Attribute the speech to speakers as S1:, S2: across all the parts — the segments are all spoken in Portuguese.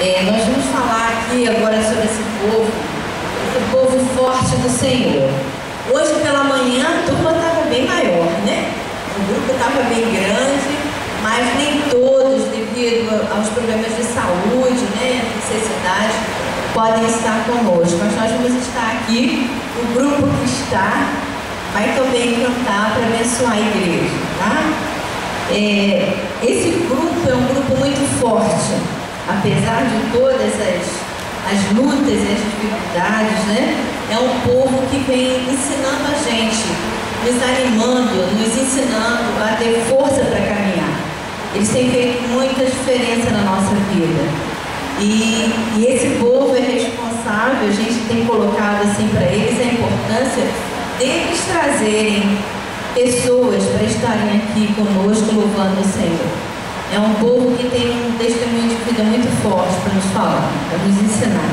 S1: Nós vamos falar aqui agora sobre esse povo forte do Senhor. Hoje pela manhã a turma estava bem maior, né? O grupo estava bem grande, mas nem todos, devido aos problemas de saúde, né, necessidade, podem estar conosco. Mas nós vamos estar aqui, o grupo que está vai também cantar para abençoar a igreja, tá? Esse grupo é um grupo muito forte, apesar de todas as lutas e as dificuldades, né? É um povo que vem ensinando a gente, nos animando, nos ensinando a ter força para caminhar. Eles têm feito muita diferença na nossa vida. E esse povo é responsável, a gente tem colocado assim para eles a importância deles trazerem pessoas para estarem aqui conosco louvando o Senhor. É um povo que tem um testemunho de vida muito forte para nos falar, para nos ensinar.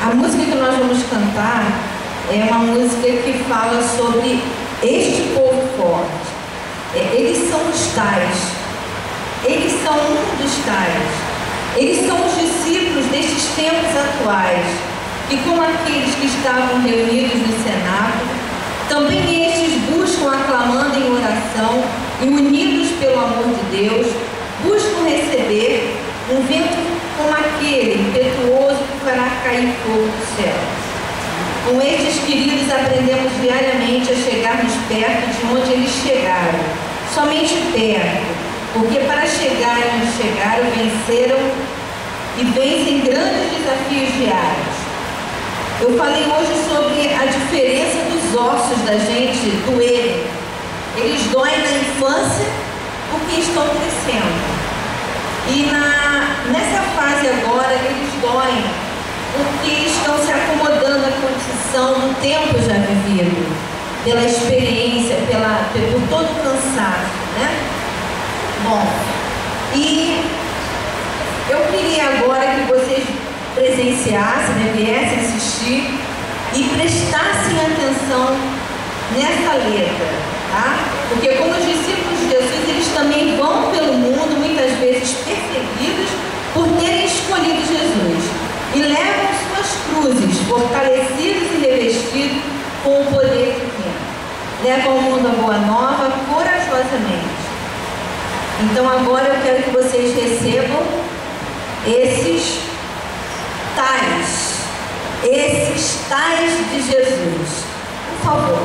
S1: A música que nós vamos cantar é uma música que fala sobre este povo forte. Eles são os tais, eles são um dos tais, eles são os discípulos destes tempos atuais, que como aqueles que estavam reunidos no cenáculo, também estes buscam aclamando em oração e unidos pelo amor de Deus, buscam receber um vento como aquele impetuoso que fará cair fogo do céu. Com estes queridos aprendemos diariamente a chegarmos perto de onde eles chegaram, somente perto, porque para chegarem onde chegaram, venceram e vencem grandes desafios diários. Eu falei hoje sobre a diferença dos ossos da gente doerem. Eles doem na infância porque estão crescendo. E nessa fase agora, eles doem porque estão se acomodando à condição do tempo já vivido, pela experiência, por todo o cansaço, né? Bom, e eu queria agora que vocês presenciassem, né, viessem assistir e prestassem atenção nessa letra, tá? Porque como os discípulos de Jesus, eles também vão pelo mundo, muitas vezes perseguidos por terem escolhido Jesus, e levam suas cruzes, fortalecidos e revestidos com o poder divino. Levam ao mundo a boa nova corajosamente. Então agora eu quero que vocês recebam esses tais de Jesus. Por favor.